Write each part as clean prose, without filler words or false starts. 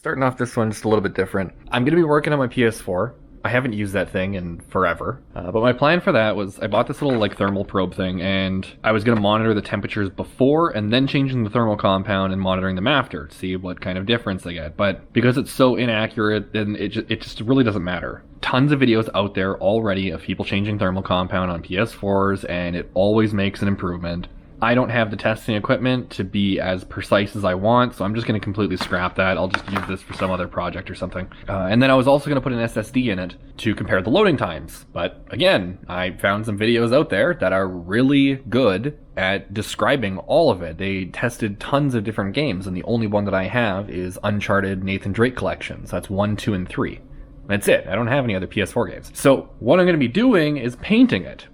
Starting off this one just a little bit different. I'm going to be working on my PS4. I haven't used that thing in forever. But my plan for that was I bought this little like thermal probe thing, and I was going to monitor the temperatures before and then changing the thermal compound and monitoring them after to see what kind of difference they get. But because it's so inaccurate, then it just really doesn't matter. Tons of videos out there already of people changing thermal compound on PS4s, and it always makes an improvement. I don't have the testing equipment to be as precise as I want, so I'm just going to completely scrap that. I'll just use this for some other project or something. And then I was also going to put an SSD in it to compare the loading times. But again, I found some videos out there that are really good at describing all of it. They tested tons of different games, and the only one that I have is Uncharted Nathan Drake collections. That's 1, 2, and 3. That's it. I don't have any other PS4 games. So what I'm going to be doing is painting it.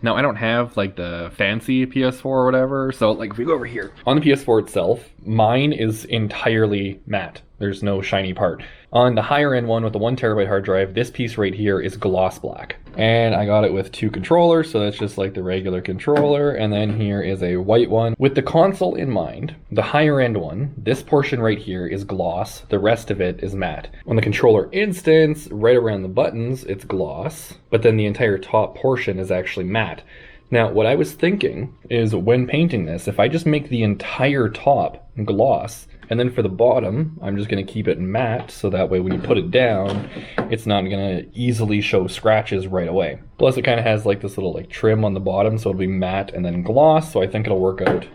Now, I don't have like the fancy PS4 or whatever, so like if we go over here, on the PS4 itself, mine is entirely matte. There's no shiny part. On the higher end one with the 1TB hard drive, this piece right here is gloss black. And I got it with 2 controllers, so that's just like the regular controller, and then here is a white one. With the console in mind, the higher end one, this portion right here is gloss, the rest of it is matte. On the controller instance, right around the buttons, it's gloss, but then the entire top portion is actually matte. Now, what I was thinking is when painting this, if I just make the entire top gloss, and then for the bottom, I'm just going to keep it matte, so that way when you put it down, it's not going to easily show scratches right away. Plus, it kind of has like this little like trim on the bottom, so it'll be matte and then gloss, so I think it'll work out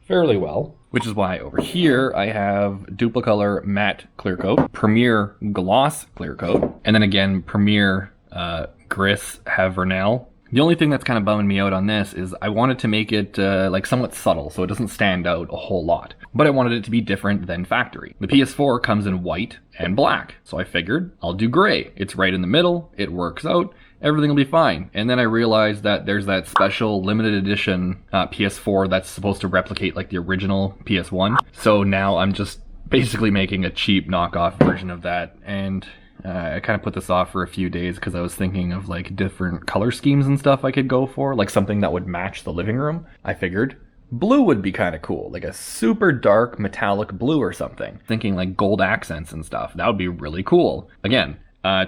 fairly well. Which is why over here I have Duplicolor Matte Clear Coat, Premier Gloss Clear Coat, and then again Premier Gris Havernel. The only thing that's kind of bumming me out on this is I wanted to make it like somewhat subtle so it doesn't stand out a whole lot. But I wanted it to be different than factory. The PS4 comes in white and black, so I figured I'll do gray. It's right in the middle, it works out, everything will be fine. And then I realized that there's that special limited edition PS4 that's supposed to replicate like the original PS1. So now I'm just basically making a cheap knockoff version of that, and I kind of put this off for a few days because I was thinking of like different color schemes and stuff I could go for, like something that would match the living room. I figured blue would be kind of cool, like a super dark metallic blue or something. Thinking like gold accents and stuff, that would be really cool. Again,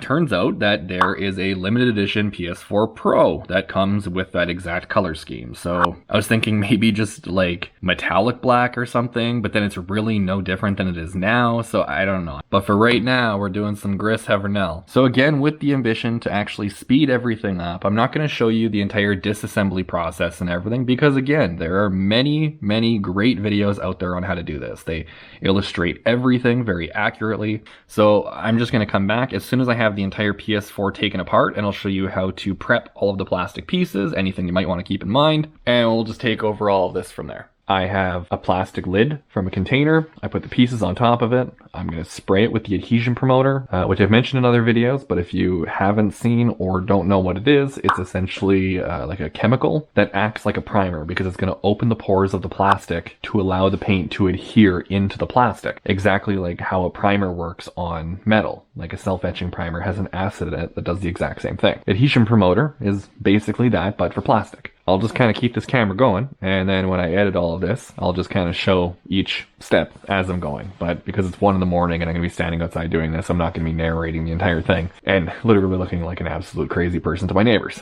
turns out that there is a limited edition PS4 Pro that comes with that exact color scheme. So I was thinking maybe just like metallic black or something, but then it's really no different than it is now, so I don't know. But for right now, we're doing some Gris Havernel. So again, with the ambition to actually speed everything up, I'm not going to show you the entire disassembly process and everything, because again, there are many, many great videos out there on how to do this. They illustrate everything very accurately. So I'm just going to come back as soon as I have the entire PS4 taken apart, and I'll show you how to prep all of the plastic pieces, anything you might want to keep in mind, and we'll just take over all of this from there. I have a plastic lid from a container. I put the pieces on top of it. I'm going to spray it with the adhesion promoter, which I've mentioned in other videos, but if you haven't seen or don't know what it is, it's essentially like a chemical that acts like a primer because it's going to open the pores of the plastic to allow the paint to adhere into the plastic. Exactly like how a primer works on metal. Like a self-etching primer has an acid in it that does the exact same thing. Adhesion promoter is basically that, but for plastic. I'll just kind of keep this camera going, and then when I edit all of this, I'll just kind of show each step as I'm going. But because it's 1 in the morning and I'm going to be standing outside doing this, I'm not going to be narrating the entire thing and literally looking like an absolute crazy person to my neighbors.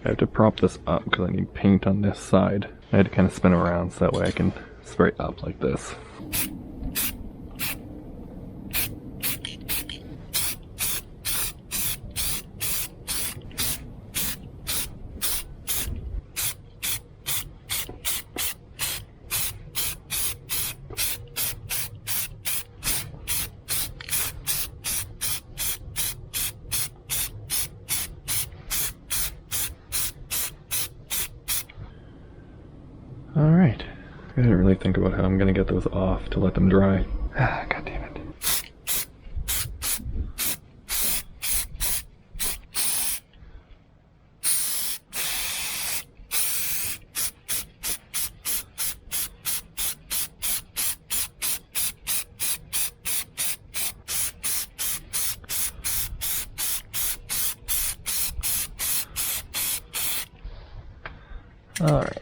I have to prop this up because I need paint on this side. I had to kind of spin around so that way I can spray up like this. Alright, I didn't really think about how I'm gonna get those off to let them dry. Ah, god damn it. Alright.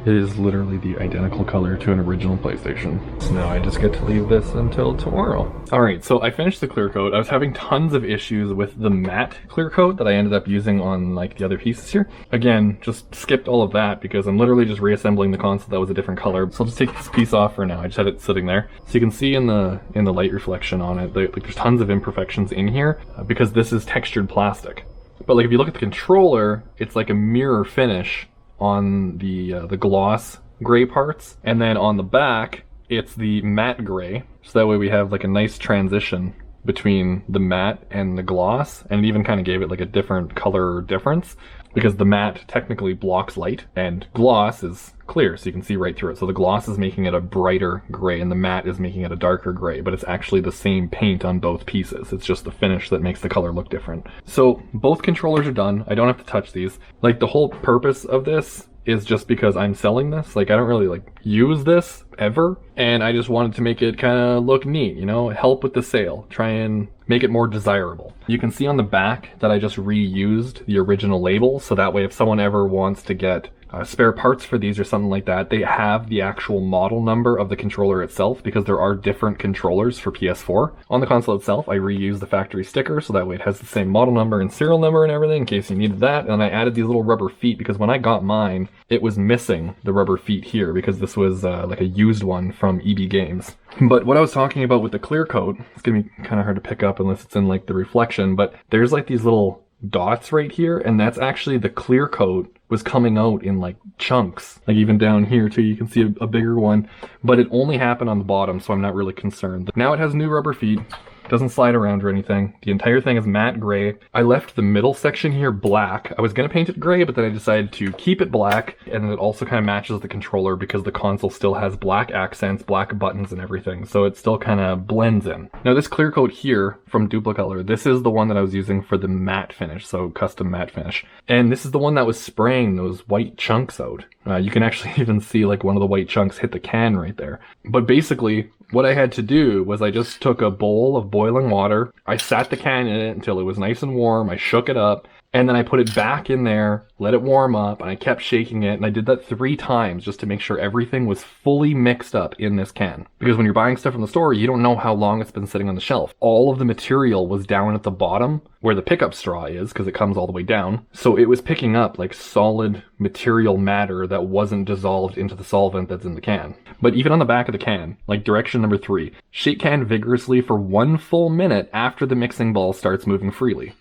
It is literally the identical color to an original PlayStation. So now I just get to leave this until tomorrow. Alright, so I finished the clear coat. I was having tons of issues with the matte clear coat that I ended up using on like the other pieces here. Again, just skipped all of that because I'm literally just reassembling the console that was a different color. So I'll just take this piece off for now. I just had it sitting there. So you can see in the light reflection on it, like there's tons of imperfections in here because this is textured plastic. But like if you look at the controller, it's like a mirror finish on the gloss gray parts, and then on the back it's the matte gray, so that way we have like a nice transition between the matte and the gloss, and it even kind of gave it like a different color difference because the matte technically blocks light and gloss is clear, so you can see right through it. So the gloss is making it a brighter gray and the matte is making it a darker gray, but it's actually the same paint on both pieces. It's just the finish that makes the color look different. So both controllers are done. I don't have to touch these. Like the whole purpose of this is just because I'm selling this. Like I don't really like use this ever, and I just wanted to make it kind of look neat, you know, help with the sale, try and make it more desirable. You can see on the back that I just reused the original label, so that way if someone ever wants to get spare parts for these or something like that, they have the actual model number of the controller itself, because there are different controllers for PS4. On the console itself, I reused the factory sticker, so that way it has the same model number and serial number and everything in case you needed that. And I added these little rubber feet because when I got mine, it was missing the rubber feet here because this was like a used one from EB Games. But what I was talking about with the clear coat, it's gonna be kind of hard to pick up unless it's in like the reflection, but there's like these little dots right here, and that's actually the clear coat was coming out in like chunks, like even down here too, you can see a bigger one, but it only happened on the bottom, so I'm not really concerned. Now it has new rubber feet, doesn't slide around or anything. The entire thing is matte gray. I left the middle section here black. I was gonna paint it gray, but then I decided to keep it black, and it also kind of matches the controller because the console still has black accents, black buttons and everything, so it still kind of blends in. Now this clear coat here from Duplicolor, this is the one that I was using for the matte finish, so custom matte finish. And this is the one that was spraying those white chunks out. You can actually even see like one of the white chunks hit the can right there. But basically, what I had to do was I just took a bowl of boiling water, I sat the can in it until it was nice and warm, I shook it up, and then I put it back in there, let it warm up, and I kept shaking it, and I did that 3 times just to make sure everything was fully mixed up in this can. Because when you're buying stuff from the store, you don't know how long it's been sitting on the shelf. All of the material was down at the bottom where the pickup straw is, because it comes all the way down. So it was picking up like solid material matter that wasn't dissolved into the solvent that's in the can. But even on the back of the can, like direction number 3, shake can vigorously for 1 full minute after the mixing ball starts moving freely.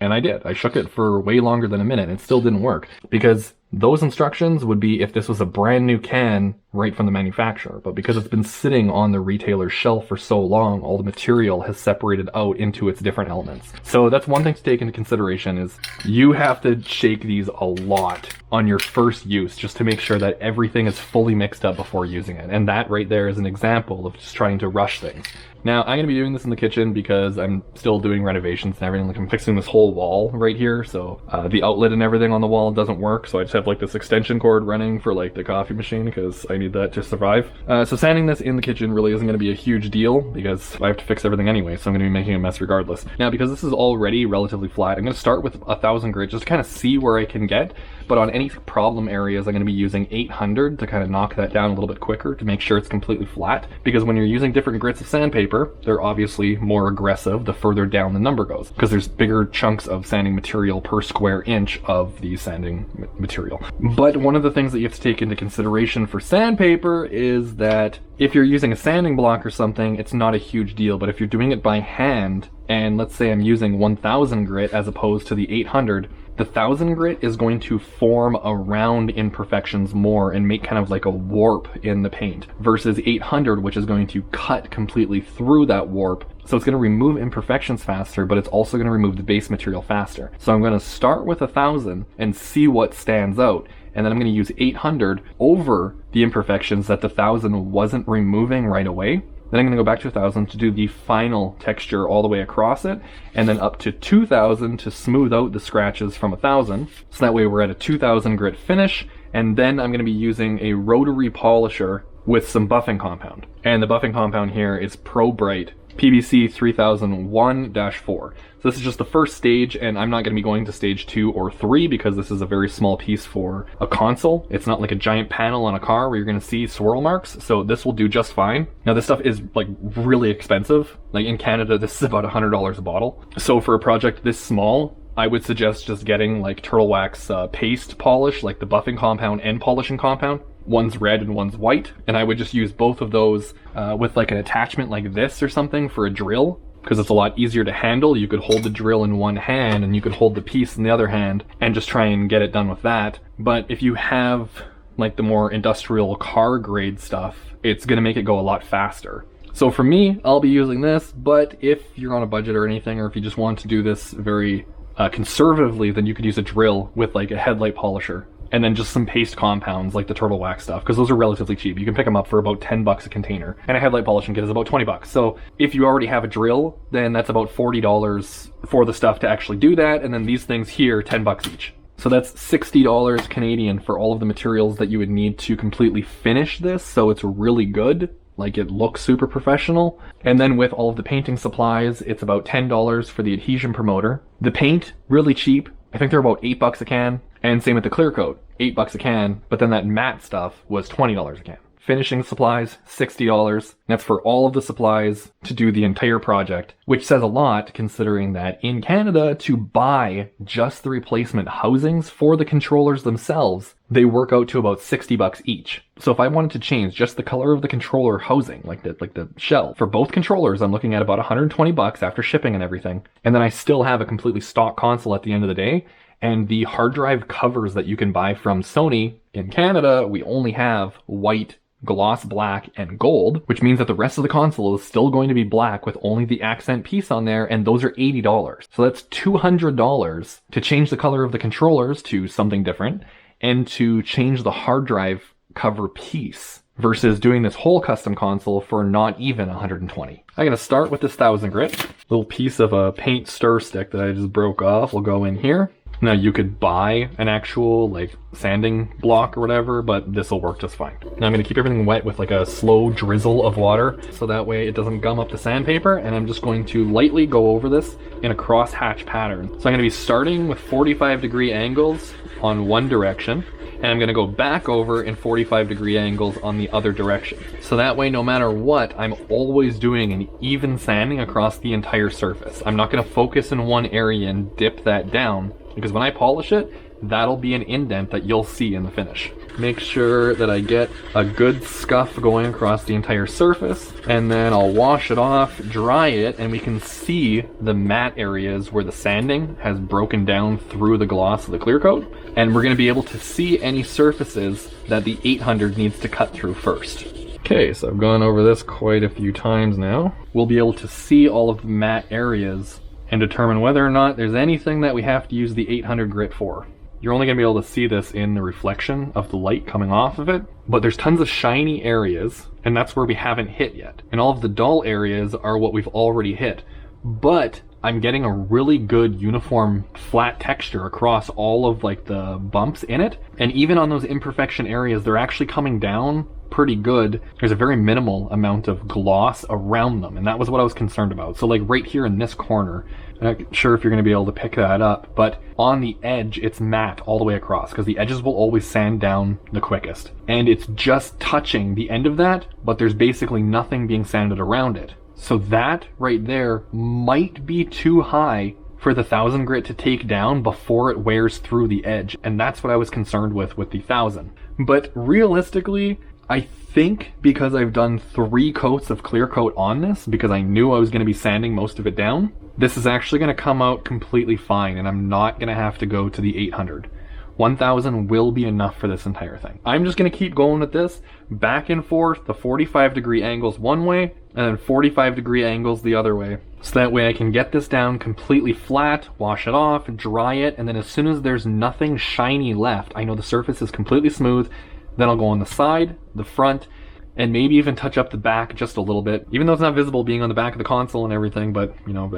And I did. I shook it for way longer than a minute and it still didn't work, because those instructions would be if this was a brand new can right from the manufacturer. But because it's been sitting on the retailer's shelf for so long, all the material has separated out into its different elements. So that's one thing to take into consideration, is you have to shake these a lot on your first use just to make sure that everything is fully mixed up before using it. And that right there is an example of just trying to rush things. Now, I'm going to be doing this in the kitchen because I'm still doing renovations and everything. Like, I'm fixing this whole wall right here, so the outlet and everything on the wall doesn't work, so I just have like this extension cord running for like the coffee machine because I need that to survive. So sanding this in the kitchen really isn't going to be a huge deal because I have to fix everything anyway, so I'm going to be making a mess regardless. Now, because this is already relatively flat, I'm going to start with 1,000 grit just to kind of see where I can get, but on any problem areas, I'm going to be using 800 to kind of knock that down a little bit quicker to make sure it's completely flat, because when you're using different grits of sandpaper, they're obviously more aggressive the further down the number goes, because there's bigger chunks of sanding material per square inch of the sanding material. But one of the things that you have to take into consideration for sandpaper is that if you're using a sanding block or something, it's not a huge deal, but if you're doing it by hand, and let's say I'm using 1000 grit as opposed to the 800, the 1000 grit is going to form around imperfections more and make kind of like a warp in the paint, versus 800, which is going to cut completely through that warp. So it's going to remove imperfections faster, but it's also going to remove the base material faster. So I'm going to start with 1000 and see what stands out, and then I'm going to use 800 over the imperfections that the 1000 wasn't removing right away. Then I'm going to go back to 1000 to do the final texture all the way across it, and then up to 2000 to smooth out the scratches from 1000. So that way we're at a 2000 grit finish, and then I'm going to be using a rotary polisher with some buffing compound. And the buffing compound here is Pro Bright PBC 3001-4. So this is just the first stage, and I'm not going to be going to stage 2 or 3 because this is a very small piece for a console. It's not like a giant panel on a car where you're going to see swirl marks, so this will do just fine. Now this stuff is like really expensive. Like in Canada, this is about $100 a bottle. So for a project this small, I would suggest just getting like Turtle Wax paste polish, like the buffing compound and polishing compound. One's red and one's white, and I would just use both of those with like an attachment like this or something for a drill, because it's a lot easier to handle. You could hold the drill in one hand and you could hold the piece in the other hand and just try and get it done with that. But if you have like the more industrial car grade stuff, it's going to make it go a lot faster. So for me, I'll be using this, but if you're on a budget or anything, or if you just want to do this very conservatively, then you could use a drill with like a headlight polisher, and then just some paste compounds like the Turtle Wax stuff, because those are relatively cheap. You can pick them up for about 10 bucks a container, and a headlight polishing kit is about 20 bucks. So if you already have a drill, then that's about $40 for the stuff to actually do that, and then these things here, 10 bucks each. So that's $60 Canadian for all of the materials that you would need to completely finish this, so it's really good. Like, it looks super professional. And then with all of the painting supplies, it's about $10 for the adhesion promoter. The paint, really cheap. I think they're about 8 bucks a can. And same with the clear coat, 8 bucks a can, but then that matte stuff was $20 a can. Finishing supplies, $60. That's for all of the supplies to do the entire project, which says a lot considering that in Canada, to buy just the replacement housings for the controllers themselves, they work out to about 60 bucks each. So if I wanted to change just the color of the controller housing, like the shell, for both controllers, I'm looking at about 120 bucks after shipping and everything. And then I still have a completely stock console at the end of the day. And the hard drive covers that you can buy from Sony in Canada, we only have white, gloss black, and gold, which means that the rest of the console is still going to be black with only the accent piece on there, and those are $80. So that's $200 to change the color of the controllers to something different, and to change the hard drive cover piece, versus doing this whole custom console for not even 120. I'm gonna start with this 1000 grit. Little piece of a paint stir stick that I just broke off will go in here. Now you could buy an actual like sanding block or whatever, but this will work just fine. Now I'm going to keep everything wet with like a slow drizzle of water, so that way it doesn't gum up the sandpaper, and I'm just going to lightly go over this in a cross hatch pattern. So I'm going to be starting with 45-degree angles on one direction, and I'm going to go back over in 45-degree angles on the other direction. So that way, no matter what, I'm always doing an even sanding across the entire surface. I'm not going to focus in one area and dip that down, because when I polish it, that'll be an indent that you'll see in the finish. Make sure that I get a good scuff going across the entire surface, and then I'll wash it off, dry it, and we can see the matte areas where the sanding has broken down through the gloss of the clear coat, and we're going to be able to see any surfaces that the 800 needs to cut through first. Okay, so I've gone over this quite a few times now. We'll be able to see all of the matte areas and determine whether or not there's anything that we have to use the 800 grit for. you're only going to be able to see this in the reflection of the light coming off of it. But there's tons of shiny areas, and that's where we haven't hit yet. And all of the dull areas are what we've already hit. But I'm getting a really good uniform flat texture across all of like the bumps in it. And even on those imperfection areas, they're actually coming down pretty good. There's a very minimal amount of gloss around them, and that was what I was concerned about. So like right here in this corner, I'm not sure if you're going to be able to pick that up, but on the edge it's matte all the way across because the edges will always sand down the quickest. And it's just touching the end of that, but there's basically nothing being sanded around it. So that right there might be too high for the 1000 grit to take down before it wears through the edge. And that's what I was concerned with the 1000. But realistically, I think because I've done 3 coats of clear coat on this, because I knew I was going to be sanding most of it down, this is actually going to come out completely fine, and I'm not going to have to go to the 800. 1000 will be enough for this entire thing. I'm just going to keep going with this back and forth, the 45-degree angles one way, and then 45-degree angles the other way. So that way I can get this down completely flat, wash it off, dry it, and then as soon as there's nothing shiny left, I know the surface is completely smooth, then I'll go on the side, the front, and maybe even touch up the back just a little bit, even though it's not visible being on the back of the console and everything, but you know,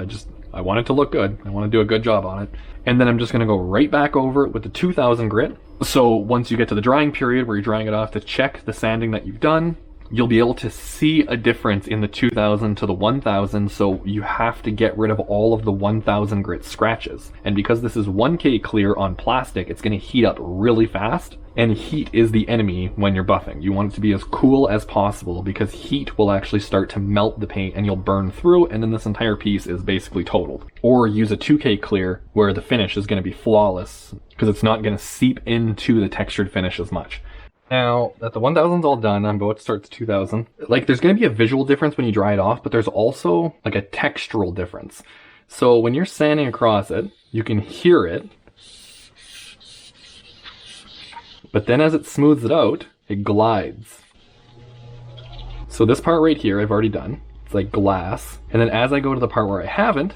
I want it to look good. I want to do a good job on it. And then I'm just going to go right back over it with the 2000 grit. So once you get to the drying period where you're drying it off to check the sanding that you've done, you'll be able to see a difference in the 2000 to the 1000, so you have to get rid of all of the 1000 grit scratches. And because this is 1K clear on plastic, it's going to heat up really fast, and heat is the enemy when you're buffing. You want it to be as cool as possible because heat will actually start to melt the paint and you'll burn through, and then this entire piece is basically totaled. Or use a 2K clear where the finish is going to be flawless because it's not going to seep into the textured finish as much. Now that the 1000's all done, I'm about to start the 2000. Like, there's going to be a visual difference when you dry it off, but there's also like a textural difference. So when you're sanding across it, you can hear it, but then as it smooths it out, it glides. So this part right here, I've already done. It's like glass. And then as I go to the part where I haven't,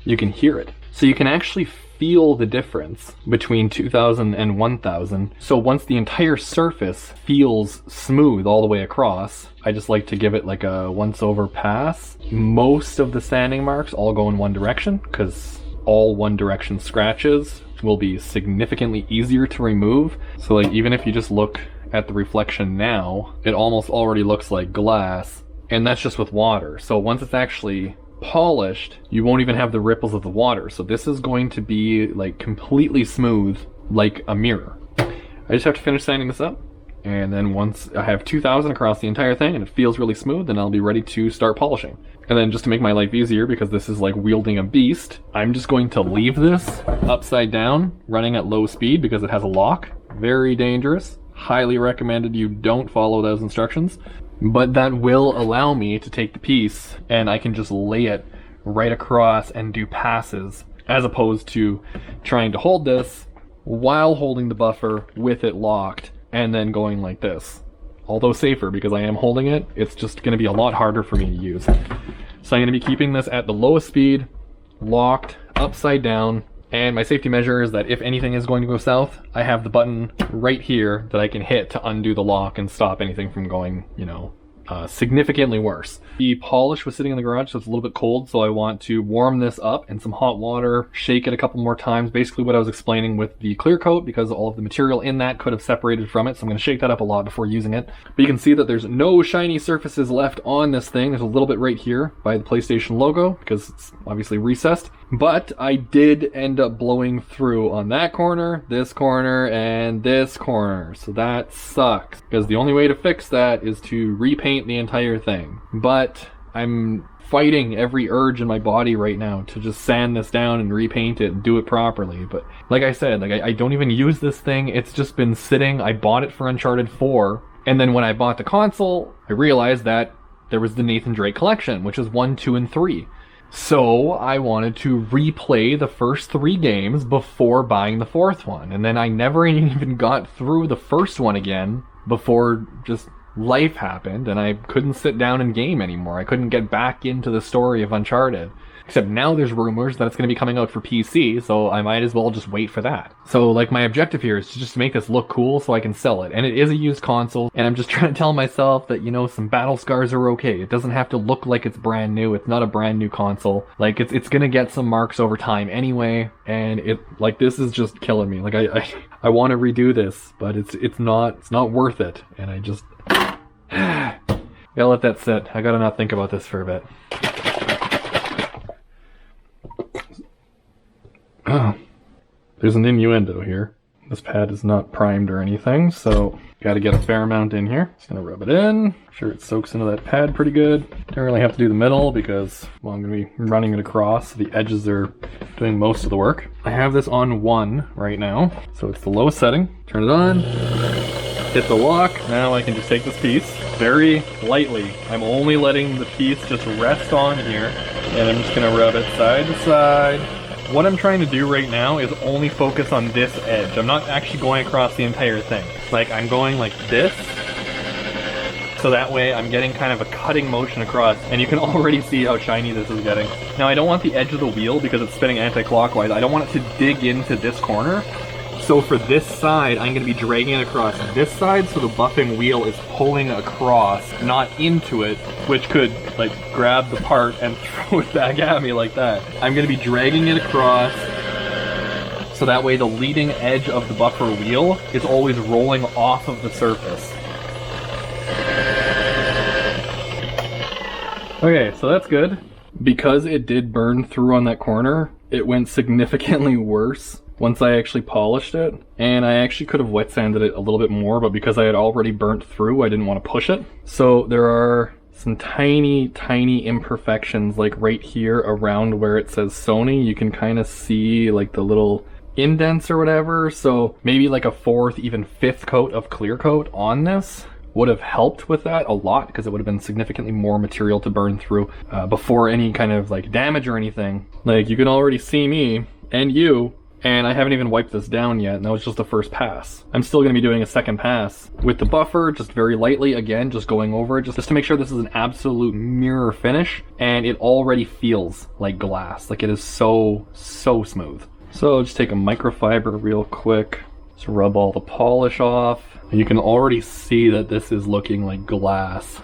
you can hear it. So you can actually feel the difference between 2000 and 1000. So once the entire surface feels smooth all the way across, I just like to give it like a once over pass. Most of the sanding marks all go in one direction because all one direction scratches will be significantly easier to remove. So like even if you just look at the reflection now, it almost already looks like glass, and that's just with water. So once it's actually polished, you won't even have the ripples of the water. So this is going to be like completely smooth like a mirror. I just have to finish sanding this up, and then once I have 2000 across the entire thing and it feels really smooth, then I'll be ready to start polishing. And then just to make my life easier, because this is like wielding a beast, I'm just going to leave this upside down running at low speed because it has a lock. Very dangerous. Highly recommended you don't follow those instructions. But that will allow me to take the piece and I can just lay it right across and do passes, as opposed to trying to hold this while holding the buffer with it locked and then going like this. Although safer because I am holding it, it's just going to be a lot harder for me to use. So I'm going to be keeping this at the lowest speed, locked, upside down, and my safety measure is that if anything is going to go south, I have the button right here that I can hit to undo the lock and stop anything from going, you know, significantly worse. The polish was sitting in the garage, so it's a little bit cold, so I want to warm this up in some hot water, shake it a couple more times, basically what I was explaining with the clear coat, because all of the material in that could have separated from it, so I'm going to shake that up a lot before using it. But you can see that there's no shiny surfaces left on this thing. There's a little bit right here by the PlayStation logo, because it's obviously recessed. But I did end up blowing through on that corner, and this corner, so that sucks, because the only way to fix that is to repaint the entire thing. But I'm fighting every urge in my body right now to just sand this down and repaint it and do it properly. But like I said, like I don't even use this thing. It's just been sitting. I bought it for Uncharted 4, and then when I bought the console, I realized that there was the Nathan Drake collection, which is 1, 2, and 3. So I wanted to replay the first 3 games before buying the 4th one. And then I never even got through the first one again before just life happened and I couldn't sit down and game anymore. I couldn't get back into the story of Uncharted. Except now there's rumors that it's going to be coming out for PC, so I might as well just wait for that. So like my objective here is to just make this look cool so I can sell it. And it is a used console, and I'm just trying to tell myself that, you know, some battle scars are okay. It doesn't have to look like it's brand new. It's not a brand new console. Like it's going to get some marks over time anyway, and this is just killing me. Like I want to redo this, but it's not worth it. And I just gotta let that sit. I gotta not think about this for a bit. Oh, there's an innuendo here. This pad is not primed or anything, so gotta get a fair amount in here. Just gonna rub it in. Make sure it soaks into that pad pretty good. Don't really have to do the middle because, well, I'm gonna be running it across. So the edges are doing most of the work. I have this on 1 right now, so it's the lowest setting. Turn it on, hit the lock. Now I can just take this piece very lightly. I'm only letting the piece just rest on here, and I'm just gonna rub it side to side. What I'm trying to do right now is only focus on this edge. I'm not actually going across the entire thing. Like, I'm going like this, so that way I'm getting kind of a cutting motion across, and you can already see how shiny this is getting. Now, I don't want the edge of the wheel, because it's spinning anti-clockwise, I don't want it to dig into this corner. So for this side, I'm going to be dragging it across this side, so the buffing wheel is pulling across, not into it, which could, like, grab the part and throw it back at me like that. I'm going to be dragging it across, so that way the leading edge of the buffer wheel is always rolling off of the surface. Okay, so that's good. Because it did burn through on that corner, it went significantly worse once I actually polished it, and I actually could have wet sanded it a little bit more, but because I had already burnt through, I didn't want to push it. So there are some tiny imperfections, like right here around where it says Sony. You can kind of see like the little indents or whatever, so maybe like a 4th, even 5th coat of clear coat on this would have helped with that a lot, because it would have been significantly more material to burn through before any kind of like damage or anything. Like, you can already see me and you, and I haven't even wiped this down yet, and that was just the first pass. I'm still going to be doing a second pass with the buffer, just very lightly, again, just going over it, just to make sure this is an absolute mirror finish, and it already feels like glass. Like, it is so smooth. So just take a microfiber real quick, just rub all the polish off. You can already see that this is looking like glass.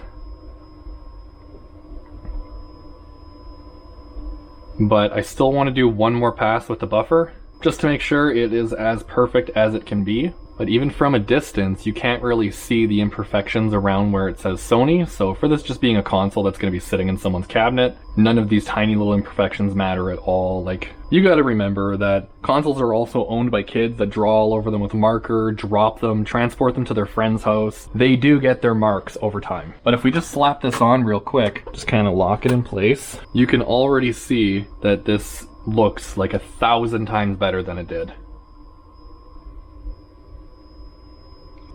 But I still want to do one more pass with the buffer, just to make sure it is as perfect as it can be. But even from a distance, you can't really see the imperfections around where it says Sony. So for this just being a console that's going to be sitting in someone's cabinet, none of these tiny little imperfections matter at all. Like, you got to remember that consoles are also owned by kids that draw all over them with marker, drop them, transport them to their friend's house. They do get their marks over time. But if we just slap this on real quick, just kind of lock it in place, you can already see that this looks like 1,000 times better than it did.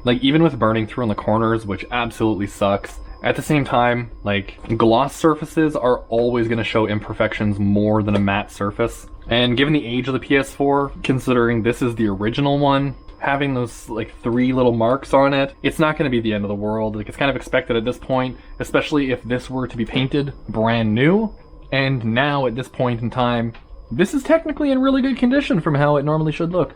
Like, even with burning through on the corners, which absolutely sucks, at the same time, like, gloss surfaces are always going to show imperfections more than a matte surface. And given the age of the PS4, considering this is the original one, having those, like, 3 little marks on it, it's not going to be the end of the world. Like, it's kind of expected at this point, especially if this were to be painted brand new. And now, at this point in time, this is technically in really good condition from how it normally should look.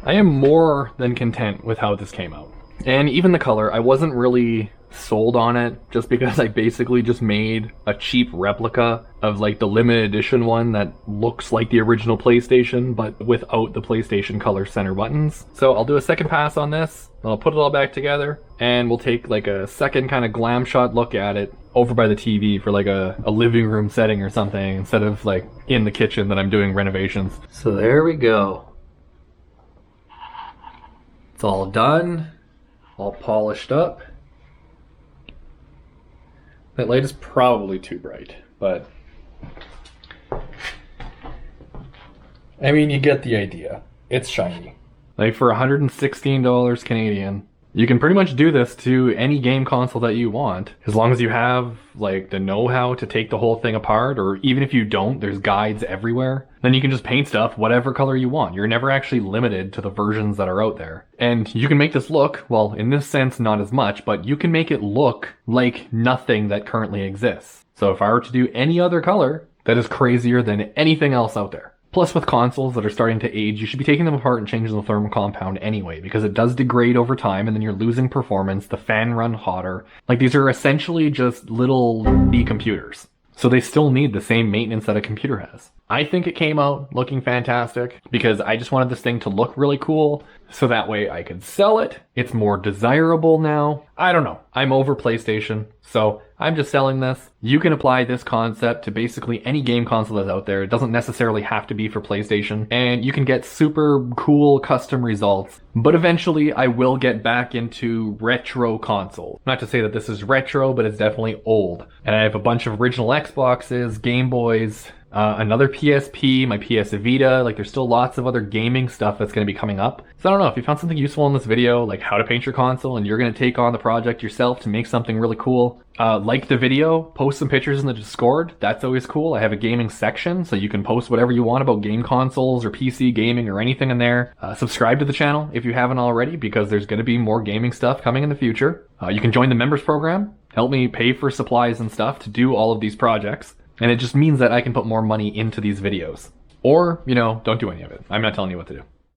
I am more than content with how this came out. And even the color, I wasn't really sold on it, just because I basically just made a cheap replica of like the limited edition one that looks like the original PlayStation, but without the PlayStation color center buttons. So I'll do a second pass on this, I'll put it all back together, and we'll take like a second kind of glam shot look at it over by the TV for like a living room setting or something, instead of like in the kitchen that I'm doing renovations. So there we go. It's all done, all polished up. That light is probably too bright, but I mean, you get the idea. It's shiny. Like, for $116 Canadian, you can pretty much do this to any game console that you want, as long as you have like the know-how to take the whole thing apart, or even if you don't, there's guides everywhere. Then you can just paint stuff whatever color you want. You're never actually limited to the versions that are out there. And you can make this look, well, in this sense, not as much, but you can make it look like nothing that currently exists. So if I were to do any other color, that is crazier than anything else out there. Plus, with consoles that are starting to age, you should be taking them apart and changing the thermal compound anyway, because it does degrade over time, and then you're losing performance, the fan run hotter. Like, these are essentially just little D computers. So they still need the same maintenance that a computer has. I think it came out looking fantastic because I just wanted this thing to look really cool so that way I could sell it. It's more desirable now. I don't know. I'm over PlayStation, so I'm just selling this. You can apply this concept to basically any game console that's out there. It doesn't necessarily have to be for PlayStation, and you can get super cool custom results. But eventually I will get back into retro consoles. Not to say that this is retro, but it's definitely old. And I have a bunch of original Xboxes, Game Boys, another PSP, my PS Vita. Like, there's still lots of other gaming stuff that's going to be coming up. So I don't know, if you found something useful in this video, like how to paint your console, and you're going to take on the project yourself to make something really cool, like the video, post some pictures in the Discord. That's always cool. I have a gaming section, so you can post whatever you want about game consoles or PC gaming or anything in there. Subscribe to the channel if you haven't already, because there's going to be more gaming stuff coming in the future. You can join the members program, help me pay for supplies and stuff to do all of these projects. And it just means that I can put more money into these videos. Or, don't do any of it. I'm not telling you what to do.